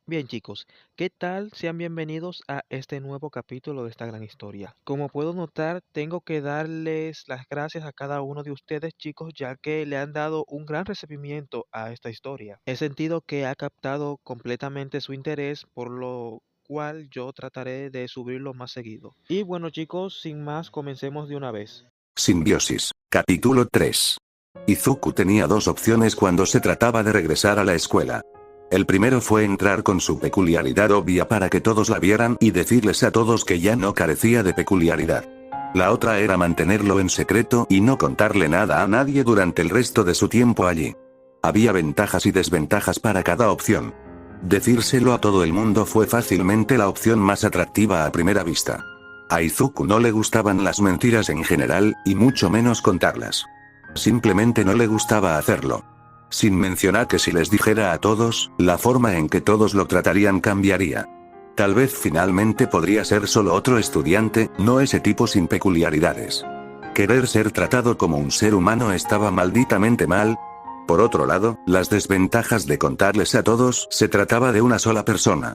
Bien chicos, ¿qué tal? Sean bienvenidos a este nuevo capítulo de esta gran historia. Como puedo notar, tengo que darles las gracias a cada uno de ustedes chicos, ya que le han dado un gran recibimiento a esta historia. He sentido que ha captado completamente su interés, por lo cual yo trataré de subirlo más seguido. Y bueno chicos, sin más, comencemos de una vez. Simbiosis. Capítulo 3. Izuku tenía dos opciones cuando se trataba de regresar a la escuela. El primero fue entrar con su peculiaridad obvia para que todos la vieran y decirles a todos que ya no carecía de peculiaridad. La otra era mantenerlo en secreto y no contarle nada a nadie durante el resto de su tiempo allí. Había ventajas y desventajas para cada opción. Decírselo a todo el mundo fue fácilmente la opción más atractiva a primera vista. A Izuku no le gustaban las mentiras en general, y mucho menos contarlas. Simplemente no le gustaba hacerlo. Sin mencionar que si les dijera a todos, la forma en que todos lo tratarían cambiaría. Tal vez finalmente podría ser solo otro estudiante, no ese tipo sin peculiaridades. Querer ser tratado como un ser humano estaba malditamente mal. Por otro lado, las desventajas de contarles a todos, se trataba de una sola persona.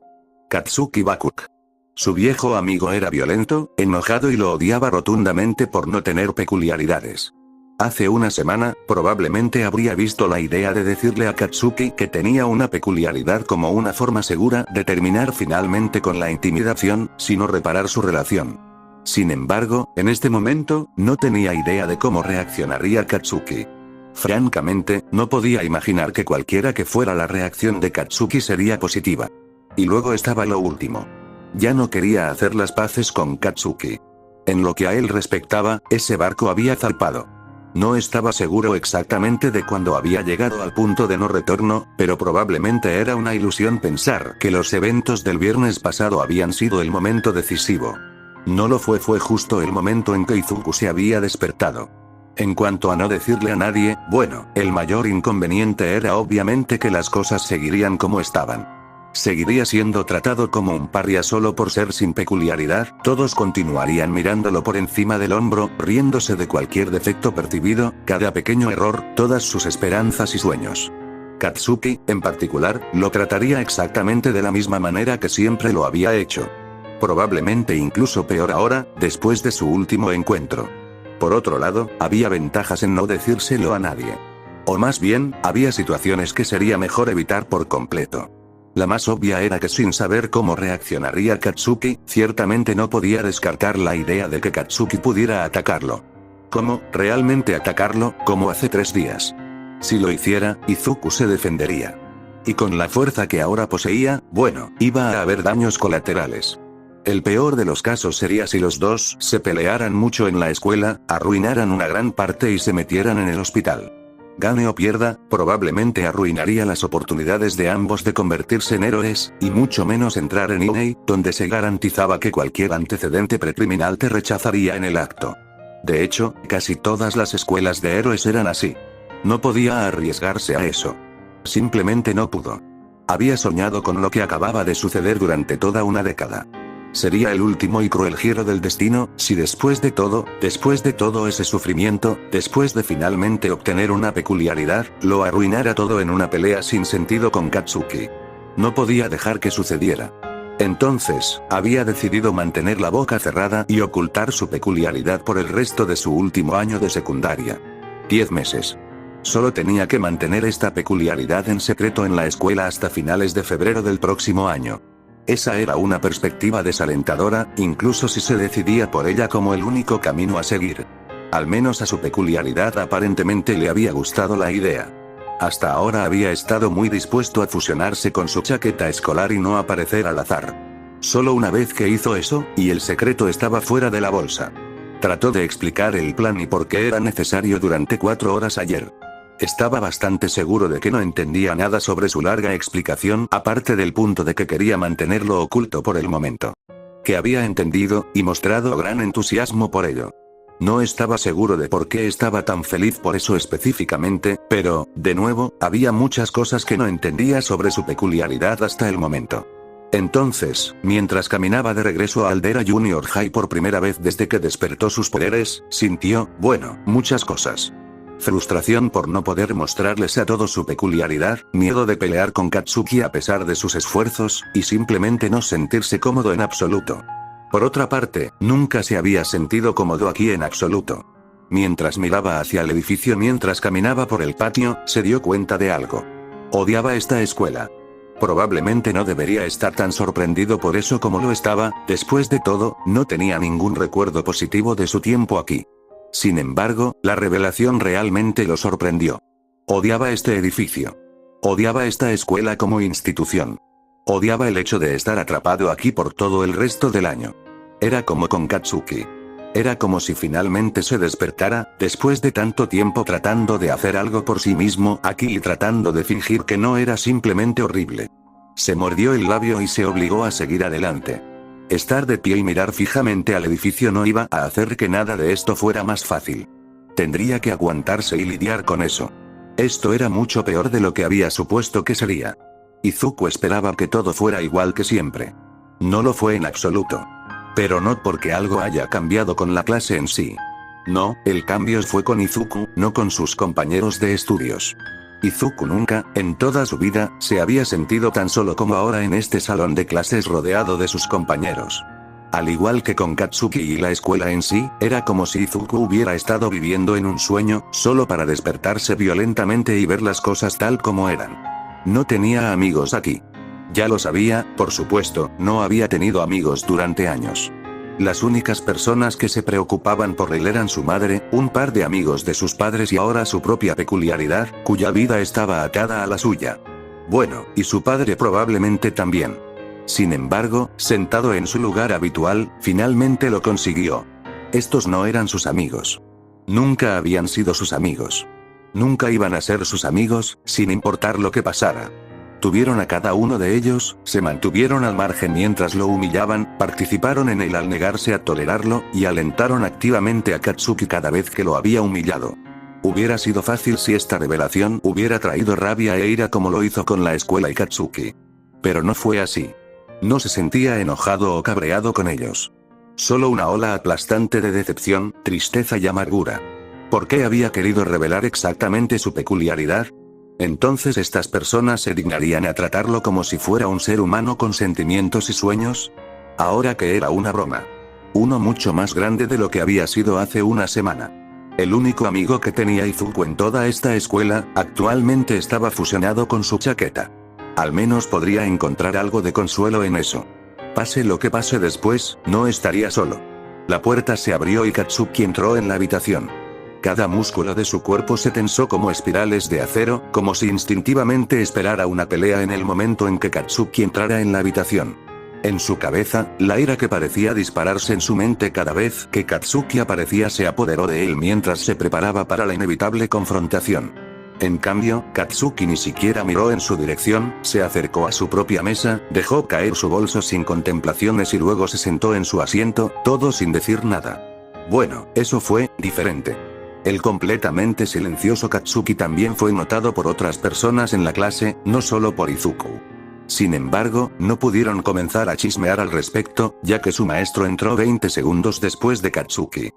Katsuki Bakuk. Su viejo amigo era violento, enojado y lo odiaba rotundamente por no tener peculiaridades. Hace una semana, probablemente habría visto la idea de decirle a Katsuki que tenía una peculiaridad como una forma segura de terminar finalmente con la intimidación, sino reparar su relación. Sin embargo, en este momento, no tenía idea de cómo reaccionaría Katsuki. Francamente, no podía imaginar que cualquiera que fuera la reacción de Katsuki sería positiva. Y luego estaba lo último. Ya no quería hacer las paces con Katsuki. En lo que a él respectaba, ese barco había zarpado. No estaba seguro exactamente de cuándo había llegado al punto de no retorno, pero probablemente era una ilusión pensar que los eventos del viernes pasado habían sido el momento decisivo. No lo fue justo el momento en que Izuku se había despertado. En cuanto a no decirle a nadie, bueno, el mayor inconveniente era obviamente que las cosas seguirían como estaban. Seguiría siendo tratado como un paria solo por ser sin peculiaridad, todos continuarían mirándolo por encima del hombro, riéndose de cualquier defecto percibido, cada pequeño error, todas sus esperanzas y sueños. Katsuki, en particular, lo trataría exactamente de la misma manera que siempre lo había hecho. Probablemente incluso peor ahora, después de su último encuentro. Por otro lado, había ventajas en no decírselo a nadie. O más bien, había situaciones que sería mejor evitar por completo. La más obvia era que sin saber cómo reaccionaría Katsuki, ciertamente no podía descartar la idea de que Katsuki pudiera atacarlo. ¿Cómo, realmente atacarlo, como hace 3 días? Si lo hiciera, Izuku se defendería. Y con la fuerza que ahora poseía, bueno, iba a haber daños colaterales. El peor de los casos sería si los dos se pelearan mucho en la escuela, arruinaran una gran parte y se metieran en el hospital. Gane o pierda, probablemente arruinaría las oportunidades de ambos de convertirse en héroes, y mucho menos entrar en Ine, donde se garantizaba que cualquier antecedente precriminal te rechazaría en el acto. De hecho, casi todas las escuelas de héroes eran así. No podía arriesgarse a eso. Simplemente no pudo. Había soñado con lo que acababa de suceder durante toda una década. Sería el último y cruel giro del destino, si después de todo ese sufrimiento, después de finalmente obtener una peculiaridad, lo arruinara todo en una pelea sin sentido con Katsuki. No podía dejar que sucediera. Entonces, había decidido mantener la boca cerrada y ocultar su peculiaridad por el resto de su último año de secundaria. 10 meses. Solo tenía que mantener esta peculiaridad en secreto en la escuela hasta finales de febrero del próximo año. Esa era una perspectiva desalentadora, incluso si se decidía por ella como el único camino a seguir. Al menos a su peculiaridad aparentemente le había gustado la idea. Hasta ahora había estado muy dispuesto a fusionarse con su chaqueta escolar y no aparecer al azar. Solo una vez que hizo eso, y el secreto estaba fuera de la bolsa. Trató de explicar el plan y por qué era necesario durante 4 horas ayer. Estaba bastante seguro de que no entendía nada sobre su larga explicación, aparte del punto de que quería mantenerlo oculto por el momento. Que había entendido, y mostrado gran entusiasmo por ello. No estaba seguro de por qué estaba tan feliz por eso específicamente, pero, de nuevo, había muchas cosas que no entendía sobre su peculiaridad hasta el momento. Entonces, mientras caminaba de regreso a Aldera Junior High por primera vez desde que despertó sus poderes, sintió, bueno, muchas cosas. Frustración por no poder mostrarles a todos su peculiaridad, miedo de pelear con Katsuki a pesar de sus esfuerzos, y simplemente no sentirse cómodo en absoluto. Por otra parte, nunca se había sentido cómodo aquí en absoluto. Mientras miraba hacia el edificio mientras caminaba por el patio, se dio cuenta de algo. Odiaba esta escuela. Probablemente no debería estar tan sorprendido por eso como lo estaba, después de todo, no tenía ningún recuerdo positivo de su tiempo aquí. Sin embargo, la revelación realmente lo sorprendió. Odiaba este edificio. Odiaba esta escuela como institución. Odiaba el hecho de estar atrapado aquí por todo el resto del año. Era como con Katsuki. Era como si finalmente se despertara, después de tanto tiempo tratando de hacer algo por sí mismo aquí y tratando de fingir que no era simplemente horrible. Se mordió el labio y se obligó a seguir adelante. Estar de pie y mirar fijamente al edificio no iba a hacer que nada de esto fuera más fácil. Tendría que aguantarse y lidiar con eso. Esto era mucho peor de lo que había supuesto que sería. Izuku esperaba que todo fuera igual que siempre. No lo fue en absoluto. Pero no porque algo haya cambiado con la clase en sí. No, el cambio fue con Izuku, no con sus compañeros de estudios. Izuku nunca, en toda su vida, se había sentido tan solo como ahora en este salón de clases rodeado de sus compañeros. Al igual que con Katsuki y la escuela en sí, era como si Izuku hubiera estado viviendo en un sueño, solo para despertarse violentamente y ver las cosas tal como eran. No tenía amigos aquí. Ya lo sabía, por supuesto, no había tenido amigos durante años. Las únicas personas que se preocupaban por él eran su madre, un par de amigos de sus padres y ahora su propia peculiaridad, cuya vida estaba atada a la suya. Bueno, y su padre probablemente también. Sin embargo, sentado en su lugar habitual, finalmente lo consiguió. Estos no eran sus amigos. Nunca habían sido sus amigos. Nunca iban a ser sus amigos, sin importar lo que pasara. Tuvieron a cada uno de ellos, se mantuvieron al margen mientras lo humillaban, participaron en él al negarse a tolerarlo, y alentaron activamente a Katsuki cada vez que lo había humillado. Hubiera sido fácil si esta revelación hubiera traído rabia e ira como lo hizo con la escuela y Katsuki. Pero no fue así. No se sentía enojado o cabreado con ellos. Solo una ola aplastante de decepción, tristeza y amargura. ¿Por qué había querido revelar exactamente su peculiaridad? ¿Entonces estas personas se dignarían a tratarlo como si fuera un ser humano con sentimientos y sueños? Ahora que era una broma. Uno mucho más grande de lo que había sido hace una semana. El único amigo que tenía Izuku en toda esta escuela, actualmente estaba fusionado con su chaqueta. Al menos podría encontrar algo de consuelo en eso. Pase lo que pase después, no estaría solo. La puerta se abrió y Katsuki entró en la habitación. Cada músculo de su cuerpo se tensó como espirales de acero, como si instintivamente esperara una pelea en el momento en que Katsuki entrara en la habitación. En su cabeza, la ira que parecía dispararse en su mente cada vez que Katsuki aparecía se apoderó de él mientras se preparaba para la inevitable confrontación. En cambio, Katsuki ni siquiera miró en su dirección, se acercó a su propia mesa, dejó caer su bolso sin contemplaciones y luego se sentó en su asiento, todo sin decir nada. Bueno, eso fue diferente. El completamente silencioso Katsuki también fue notado por otras personas en la clase, no solo por Izuku. Sin embargo, no pudieron comenzar a chismear al respecto, ya que su maestro entró 20 segundos después de Katsuki.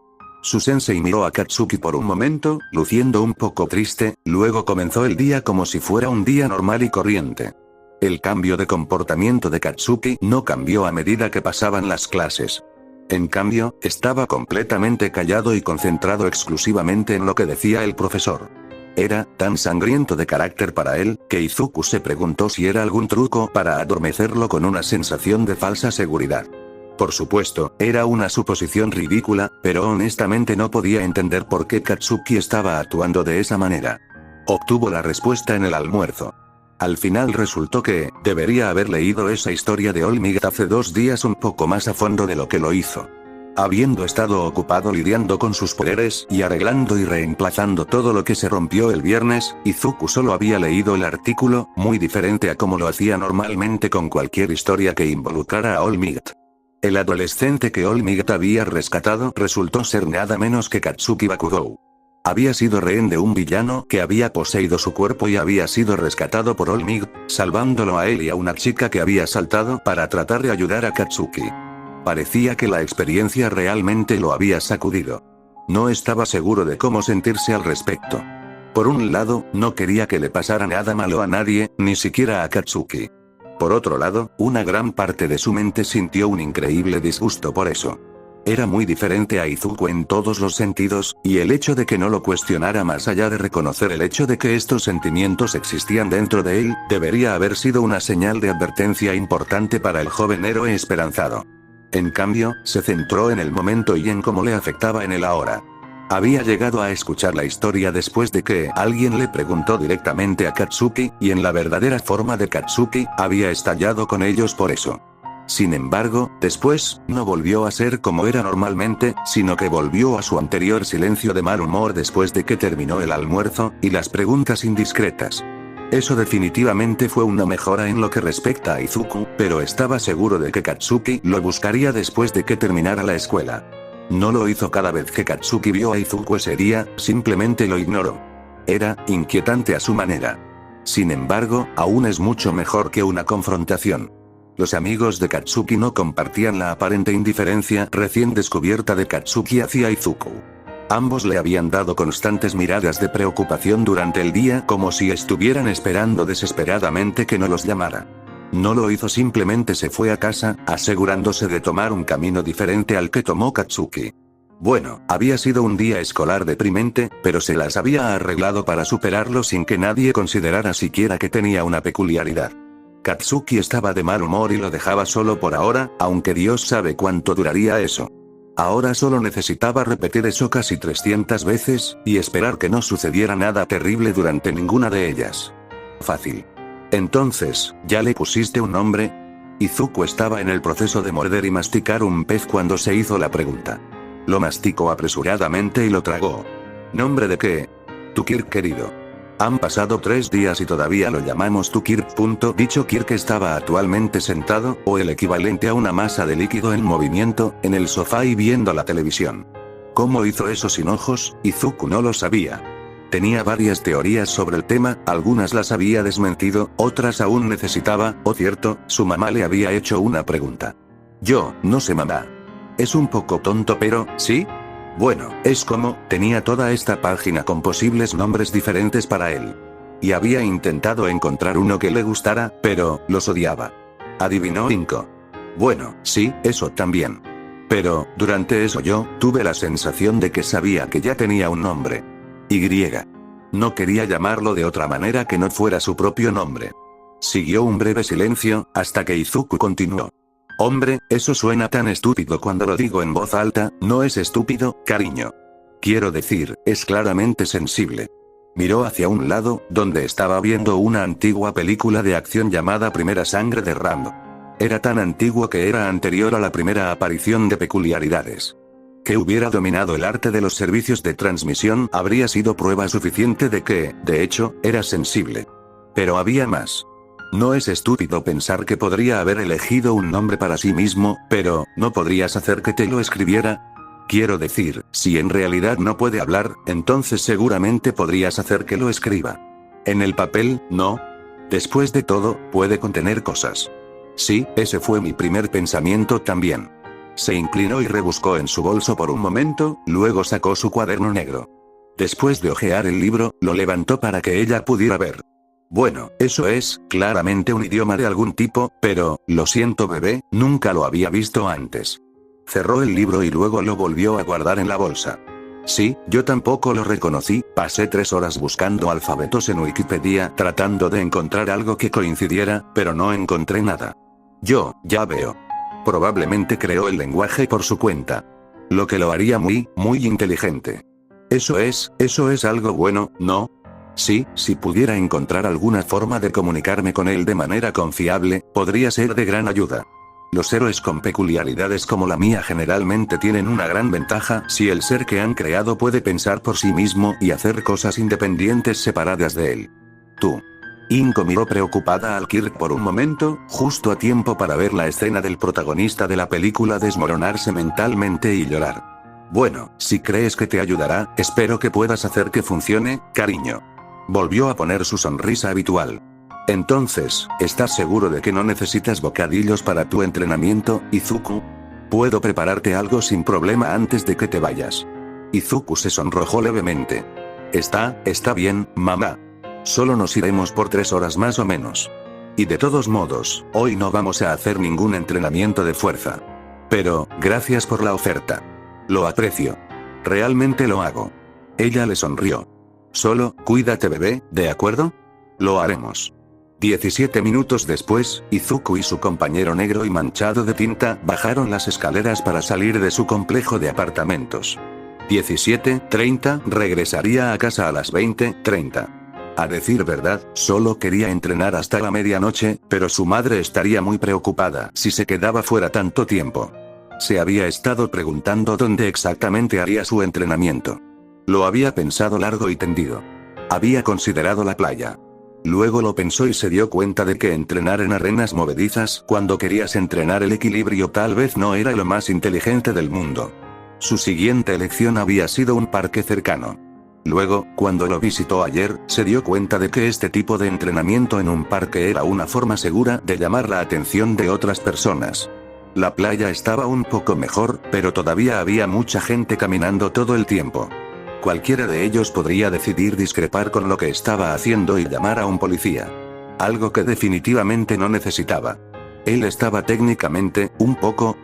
Su sensei miró a Katsuki por un momento, luciendo un poco triste, luego comenzó el día como si fuera un día normal y corriente. El cambio de comportamiento de Katsuki no cambió a medida que pasaban las clases. En cambio, estaba completamente callado y concentrado exclusivamente en lo que decía el profesor. Era tan sangriento de carácter para él, que Izuku se preguntó si era algún truco para adormecerlo con una sensación de falsa seguridad. Por supuesto, era una suposición ridícula, pero honestamente no podía entender por qué Katsuki estaba actuando de esa manera. Obtuvo la respuesta en el almuerzo. Al final resultó que, debería haber leído esa historia de All Might hace 2 días un poco más a fondo de lo que lo hizo. Habiendo estado ocupado lidiando con sus poderes y arreglando y reemplazando todo lo que se rompió el viernes, Izuku solo había leído el artículo, muy diferente a como lo hacía normalmente con cualquier historia que involucrara a All Might. El adolescente que All Might había rescatado resultó ser nada menos que Katsuki Bakugou. Había sido rehén de un villano que había poseído su cuerpo y había sido rescatado por All Might, salvándolo a él y a una chica que había saltado para tratar de ayudar a Katsuki. Parecía que la experiencia realmente lo había sacudido. No estaba seguro de cómo sentirse al respecto. Por un lado, no quería que le pasara nada malo a nadie, ni siquiera a Katsuki. Por otro lado, una gran parte de su mente sintió un increíble disgusto por eso. Era muy diferente a Izuku en todos los sentidos, y el hecho de que no lo cuestionara más allá de reconocer el hecho de que estos sentimientos existían dentro de él, debería haber sido una señal de advertencia importante para el joven héroe esperanzado. En cambio, se centró en el momento y en cómo le afectaba en el ahora. Había llegado a escuchar la historia después de que alguien le preguntó directamente a Katsuki, y en la verdadera forma de Katsuki, había estallado con ellos por eso. Sin embargo, después, no volvió a ser como era normalmente, sino que volvió a su anterior silencio de mal humor después de que terminó el almuerzo, y las preguntas indiscretas. Eso definitivamente fue una mejora en lo que respecta a Izuku, pero estaba seguro de que Katsuki lo buscaría después de que terminara la escuela. No lo hizo cada vez que Katsuki vio a Izuku ese día, simplemente lo ignoró. Era inquietante a su manera. Sin embargo, aún es mucho mejor que una confrontación. Los amigos de Katsuki no compartían la aparente indiferencia recién descubierta de Katsuki hacia Izuku. Ambos le habían dado constantes miradas de preocupación durante el día como si estuvieran esperando desesperadamente que no los llamara. No lo hizo, simplemente se fue a casa, asegurándose de tomar un camino diferente al que tomó Katsuki. Bueno, había sido un día escolar deprimente, pero se las había arreglado para superarlo sin que nadie considerara siquiera que tenía una peculiaridad. Katsuki estaba de mal humor y lo dejaba solo por ahora, aunque Dios sabe cuánto duraría eso. Ahora solo necesitaba repetir eso casi 300 veces, y esperar que no sucediera nada terrible durante ninguna de ellas. Fácil. Entonces, ¿ya le pusiste un nombre? Izuku estaba en el proceso de morder y masticar un pez cuando se hizo la pregunta. Lo masticó apresuradamente y lo tragó. ¿Nombre de qué? Tu Kirk querido. Han pasado 3 días y todavía lo llamamos tu Kirk. Dicho Kirk estaba actualmente sentado, o el equivalente a una masa de líquido en movimiento, en el sofá y viendo la televisión. ¿Cómo hizo eso sin ojos? Izuku no lo sabía. Tenía varias teorías sobre el tema, algunas las había desmentido, otras aún necesitaba, cierto, su mamá le había hecho una pregunta. Yo, no sé mamá. Es un poco tonto pero, ¿sí? Bueno, es como, tenía toda esta página con posibles nombres diferentes para él. Y había intentado encontrar uno que le gustara, pero, los odiaba. Adivinó Inko. Bueno, sí, eso también. Pero, durante eso yo, tuve la sensación de que sabía que ya tenía un nombre. Y. No quería llamarlo de otra manera que no fuera su propio nombre. Siguió un breve silencio, hasta que Izuku continuó. Hombre, eso suena tan estúpido cuando lo digo en voz alta, no es estúpido, cariño. Quiero decir, es claramente sensible. Miró hacia un lado, donde estaba viendo una antigua película de acción llamada Primera Sangre de Rambo. Era tan antiguo que era anterior a la primera aparición de peculiaridades. Que hubiera dominado el arte de los servicios de transmisión habría sido prueba suficiente de que, de hecho, era sensible. Pero había más. No es estúpido pensar que podría haber elegido un nombre para sí mismo, pero, ¿no podrías hacer que te lo escribiera? Quiero decir, si en realidad no puede hablar, entonces seguramente podrías hacer que lo escriba. En el papel, ¿no? Después de todo, puede contener cosas. Sí, ese fue mi primer pensamiento también. Se inclinó y rebuscó en su bolso por un momento, luego sacó su cuaderno negro. Después de hojear el libro, lo levantó para que ella pudiera ver. Bueno, eso es, claramente un idioma de algún tipo, pero, lo siento bebé, nunca lo había visto antes. Cerró el libro y luego lo volvió a guardar en la bolsa. Sí, yo tampoco lo reconocí, pasé 3 horas buscando alfabetos en Wikipedia tratando de encontrar algo que coincidiera, pero no encontré nada. Ya veo. Probablemente creó el lenguaje por su cuenta. Lo que lo haría muy inteligente. Eso es algo bueno, ¿no? Sí, si pudiera encontrar alguna forma de comunicarme con él de manera confiable, podría ser de gran ayuda. Los héroes con peculiaridades como la mía generalmente tienen una gran ventaja si el ser que han creado puede pensar por sí mismo y hacer cosas independientes separadas de él. Tú. Inko miró preocupada al Kirk por un momento, justo a tiempo para ver la escena del protagonista de la película desmoronarse mentalmente y llorar. Bueno, si crees que te ayudará, espero que puedas hacer que funcione, cariño. Volvió a poner su sonrisa habitual. Entonces, ¿estás seguro de que no necesitas bocadillos para tu entrenamiento, Izuku? Puedo prepararte algo sin problema antes de que te vayas. Izuku se sonrojó levemente. Está bien, mamá. Solo nos iremos por 3 horas más o menos. Y de todos modos, hoy no vamos a hacer ningún entrenamiento de fuerza. Pero, gracias por la oferta. Lo aprecio. Realmente lo hago. Ella le sonrió. Solo, cuídate bebé, ¿de acuerdo? Lo haremos. 17 minutos después, Izuku y su compañero negro y manchado de tinta bajaron las escaleras para salir de su complejo de apartamentos. 17:30 regresaría a casa a las 20:30. A decir verdad, solo quería entrenar hasta la medianoche, pero su madre estaría muy preocupada si se quedaba fuera tanto tiempo. Se había estado preguntando dónde exactamente haría su entrenamiento. Lo había pensado largo y tendido. Había considerado la playa. Luego lo pensó y se dio cuenta de que entrenar en arenas movedizas cuando querías entrenar el equilibrio tal vez no era lo más inteligente del mundo. Su siguiente elección había sido un parque cercano. Luego, cuando lo visitó ayer, se dio cuenta de que este tipo de entrenamiento en un parque era una forma segura de llamar la atención de otras personas. La playa estaba un poco mejor, pero todavía había mucha gente caminando todo el tiempo. Cualquiera de ellos podría decidir discrepar con lo que estaba haciendo y llamar a un policía. Algo que definitivamente no necesitaba. Él estaba técnicamente,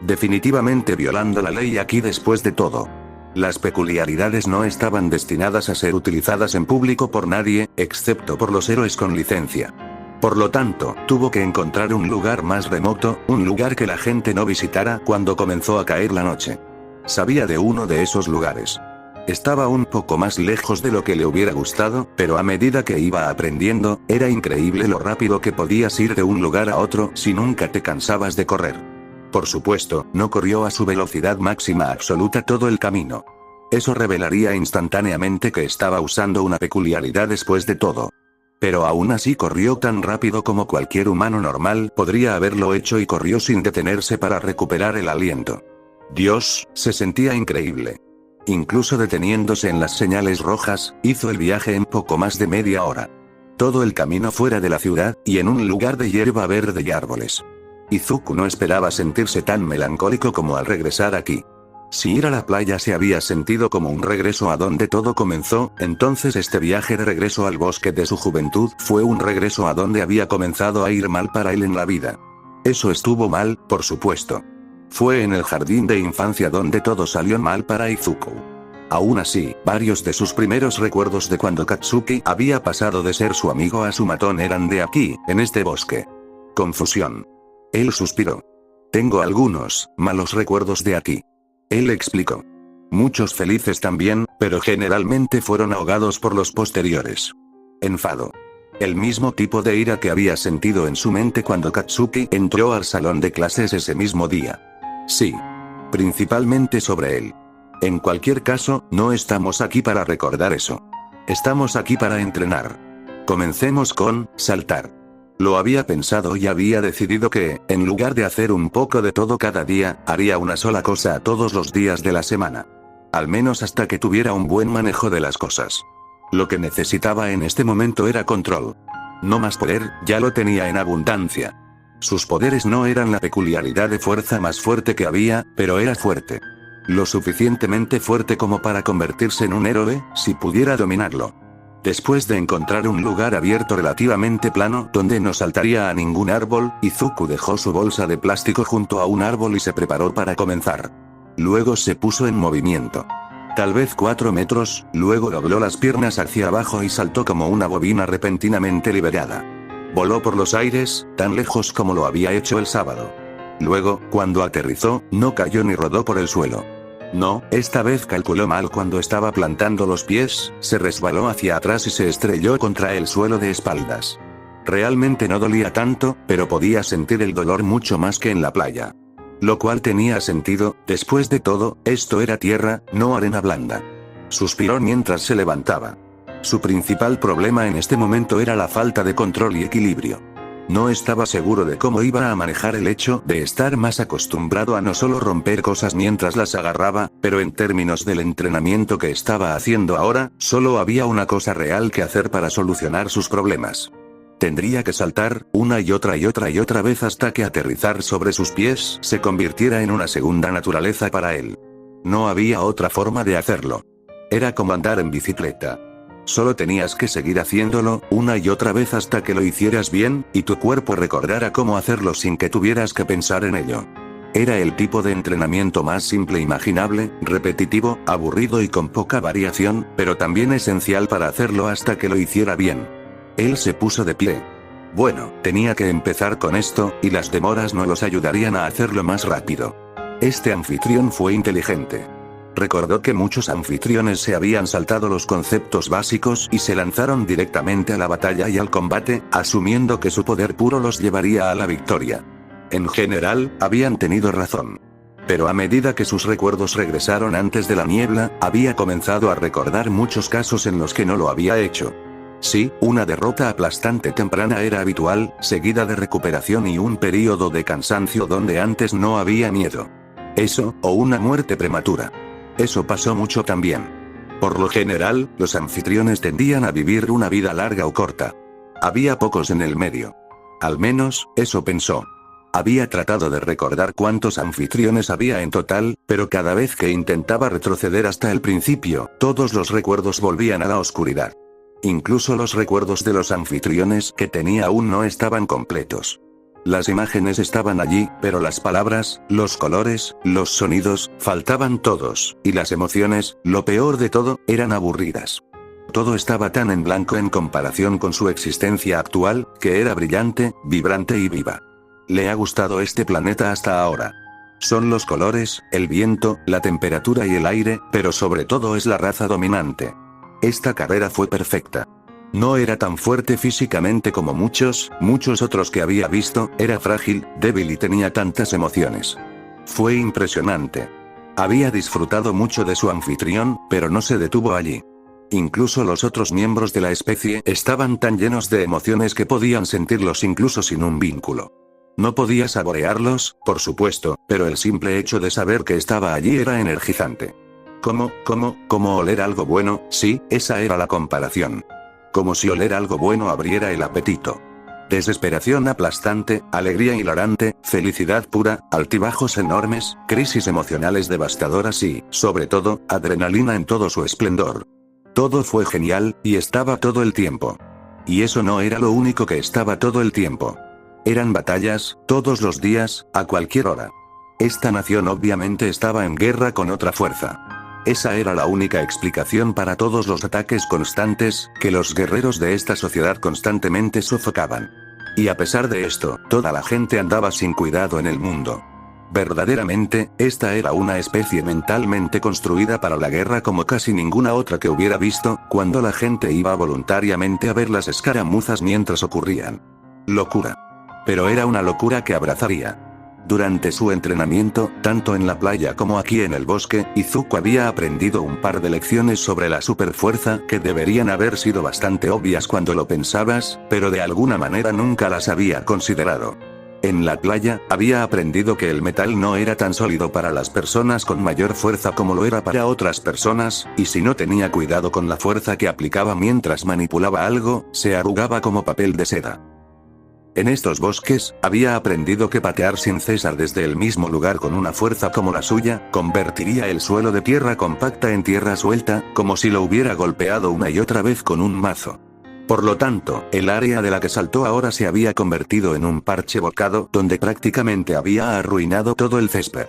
definitivamente violando la ley aquí después de todo. Las peculiaridades no estaban destinadas a ser utilizadas en público por nadie, excepto por los héroes con licencia. Por lo tanto, tuvo que encontrar un lugar más remoto, un lugar que la gente no visitara cuando comenzó a caer la noche. Sabía de uno de esos lugares. Estaba un poco más lejos de lo que le hubiera gustado, pero a medida que iba aprendiendo, era increíble lo rápido que podías ir de un lugar a otro si nunca te cansabas de correr. Por supuesto, no corrió a su velocidad máxima absoluta todo el camino. Eso revelaría instantáneamente que estaba usando una peculiaridad después de todo. Pero aún así corrió tan rápido como cualquier humano normal podría haberlo hecho y corrió sin detenerse para recuperar el aliento. Dios, se sentía increíble. Incluso deteniéndose en las señales rojas, hizo el viaje en poco más de media hora. Todo el camino fuera de la ciudad, y en un lugar de hierba verde y árboles. Izuku no esperaba sentirse tan melancólico como al regresar aquí. Si ir a la playa se había sentido como un regreso a donde todo comenzó, entonces este viaje de regreso al bosque de su juventud fue un regreso a donde había comenzado a ir mal para él en la vida. Eso estuvo mal, por supuesto. Fue en el jardín de infancia donde todo salió mal para Izuku. Aún así, varios de sus primeros recuerdos de cuando Katsuki había pasado de ser su amigo a su matón eran de aquí, en este bosque. Confusión. Él suspiró. Tengo algunos malos recuerdos de aquí. Él explicó. Muchos felices también, pero generalmente fueron ahogados por los posteriores. Enfado. El mismo tipo de ira que había sentido en su mente cuando Katsuki entró al salón de clases ese mismo día. Sí. Principalmente sobre él. En cualquier caso, no estamos aquí para recordar eso. Estamos aquí para entrenar. Comencemos con saltar. Lo había pensado y había decidido que, en lugar de hacer un poco de todo cada día, haría una sola cosa todos los días de la semana. Al menos hasta que tuviera un buen manejo de las cosas. Lo que necesitaba en este momento era control. No más poder, ya lo tenía en abundancia. Sus poderes no eran la peculiaridad de fuerza más fuerte que había, pero era fuerte. Lo suficientemente fuerte como para convertirse en un héroe, si pudiera dominarlo. Después de encontrar un lugar abierto relativamente plano donde no saltaría a ningún árbol, Izuku dejó su bolsa de plástico junto a un árbol y se preparó para comenzar. Luego se puso en movimiento. Tal vez 4 metros, luego dobló las piernas hacia abajo y saltó como una bobina repentinamente liberada. Voló por los aires, tan lejos como lo había hecho el sábado. Luego, cuando aterrizó, no cayó ni rodó por el suelo. No, esta vez calculó mal cuando estaba plantando los pies, se resbaló hacia atrás y se estrelló contra el suelo de espaldas. Realmente no dolía tanto, pero podía sentir el dolor mucho más que en la playa. Lo cual tenía sentido, después de todo, esto era tierra, no arena blanda. Suspiró mientras se levantaba. Su principal problema en este momento era la falta de control y equilibrio. No estaba seguro de cómo iba a manejar el hecho de estar más acostumbrado a no solo romper cosas mientras las agarraba, pero en términos del entrenamiento que estaba haciendo ahora, solo había una cosa real que hacer para solucionar sus problemas. Tendría que saltar, una y otra vez hasta que aterrizar sobre sus pies se convirtiera en una segunda naturaleza para él. No había otra forma de hacerlo. Era como andar en bicicleta. Solo tenías que seguir haciéndolo, una y otra vez hasta que lo hicieras bien, y tu cuerpo recordara cómo hacerlo sin que tuvieras que pensar en ello. Era el tipo de entrenamiento más simple imaginable, repetitivo, aburrido y con poca variación, pero también esencial para hacerlo hasta que lo hiciera bien. Él se puso de pie. Bueno, tenía que empezar con esto, y las demoras no los ayudarían a hacerlo más rápido. Este anfitrión fue inteligente. Recordó que muchos anfitriones se habían saltado los conceptos básicos y se lanzaron directamente a la batalla y al combate, asumiendo que su poder puro los llevaría a la victoria. En general, habían tenido razón. Pero a medida que sus recuerdos regresaron antes de la niebla, había comenzado a recordar muchos casos en los que no lo había hecho. Sí, una derrota aplastante temprana era habitual, seguida de recuperación y un período de cansancio donde antes no había miedo. Eso, o una muerte prematura. Eso pasó mucho también. Por lo general, los anfitriones tendían a vivir una vida larga o corta. Había pocos en el medio. Al menos, eso pensó. Había tratado de recordar cuántos anfitriones había en total, pero cada vez que intentaba retroceder hasta el principio, todos los recuerdos volvían a la oscuridad. Incluso los recuerdos de los anfitriones que tenía aún no estaban completos. Las imágenes estaban allí, pero las palabras, los colores, los sonidos, faltaban todos, y las emociones, lo peor de todo, eran aburridas. Todo estaba tan en blanco en comparación con su existencia actual, que era brillante, vibrante y viva. Le ha gustado este planeta hasta ahora. Son los colores, el viento, la temperatura y el aire, pero sobre todo es la raza dominante. Esta carrera fue perfecta. No era tan fuerte físicamente como muchos otros que había visto, era frágil, débil y tenía tantas emociones. Fue impresionante. Había disfrutado mucho de su anfitrión, pero no se detuvo allí. Incluso los otros miembros de la especie estaban tan llenos de emociones que podían sentirlos incluso sin un vínculo. No podía saborearlos, por supuesto, pero el simple hecho de saber que estaba allí era energizante. ¿Cómo oler algo bueno? Sí, esa era la comparación. Como si oler algo bueno abriera el apetito. Desesperación aplastante, alegría hilarante, felicidad pura, altibajos enormes, crisis emocionales devastadoras y, sobre todo, adrenalina en todo su esplendor. Todo fue genial, y estaba todo el tiempo. Y eso no era lo único que estaba todo el tiempo. Eran batallas, todos los días, a cualquier hora. Esta nación obviamente estaba en guerra con otra fuerza. Esa era la única explicación para todos los ataques constantes, que los guerreros de esta sociedad constantemente sofocaban. Y a pesar de esto, toda la gente andaba sin cuidado en el mundo. Verdaderamente, esta era una especie mentalmente construida para la guerra como casi ninguna otra que hubiera visto, cuando la gente iba voluntariamente a ver las escaramuzas mientras ocurrían. Locura. Pero era una locura que abrazaría. Durante su entrenamiento, tanto en la playa como aquí en el bosque, Izuku había aprendido un par de lecciones sobre la superfuerza que deberían haber sido bastante obvias cuando lo pensabas, pero de alguna manera nunca las había considerado. En la playa, había aprendido que el metal no era tan sólido para las personas con mayor fuerza como lo era para otras personas, y si no tenía cuidado con la fuerza que aplicaba mientras manipulaba algo, se arrugaba como papel de seda. En estos bosques, había aprendido que patear sin cesar desde el mismo lugar con una fuerza como la suya, convertiría el suelo de tierra compacta en tierra suelta, como si lo hubiera golpeado una y otra vez con un mazo. Por lo tanto, el área de la que saltó ahora se había convertido en un parche volcado, donde prácticamente había arruinado todo el césped.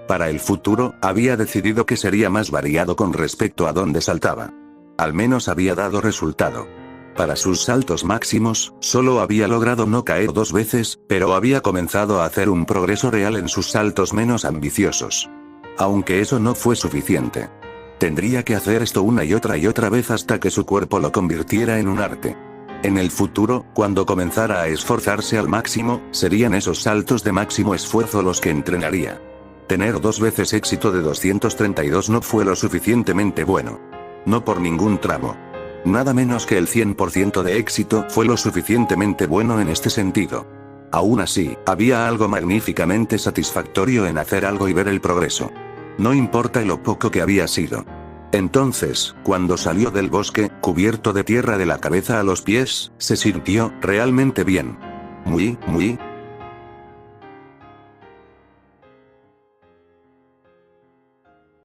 Para el futuro, había decidido que sería más variado con respecto a dónde saltaba. Al menos había dado resultado. Para sus saltos máximos, solo había logrado no caer 2 veces, pero había comenzado a hacer un progreso real en sus saltos menos ambiciosos. Aunque eso no fue suficiente. Tendría que hacer esto una y otra vez hasta que su cuerpo lo convirtiera en un arte. En el futuro, cuando comenzara a esforzarse al máximo, serían esos saltos de máximo esfuerzo los que entrenaría. Tener 2 veces éxito de 232 no fue lo suficientemente bueno. No por ningún tramo. Nada menos que el 100% de éxito fue lo suficientemente bueno en este sentido. Aún así, había algo magníficamente satisfactorio en hacer algo y ver el progreso. No importa lo poco que había sido. Entonces, cuando salió del bosque, cubierto de tierra de la cabeza a los pies, se sintió realmente bien. Muy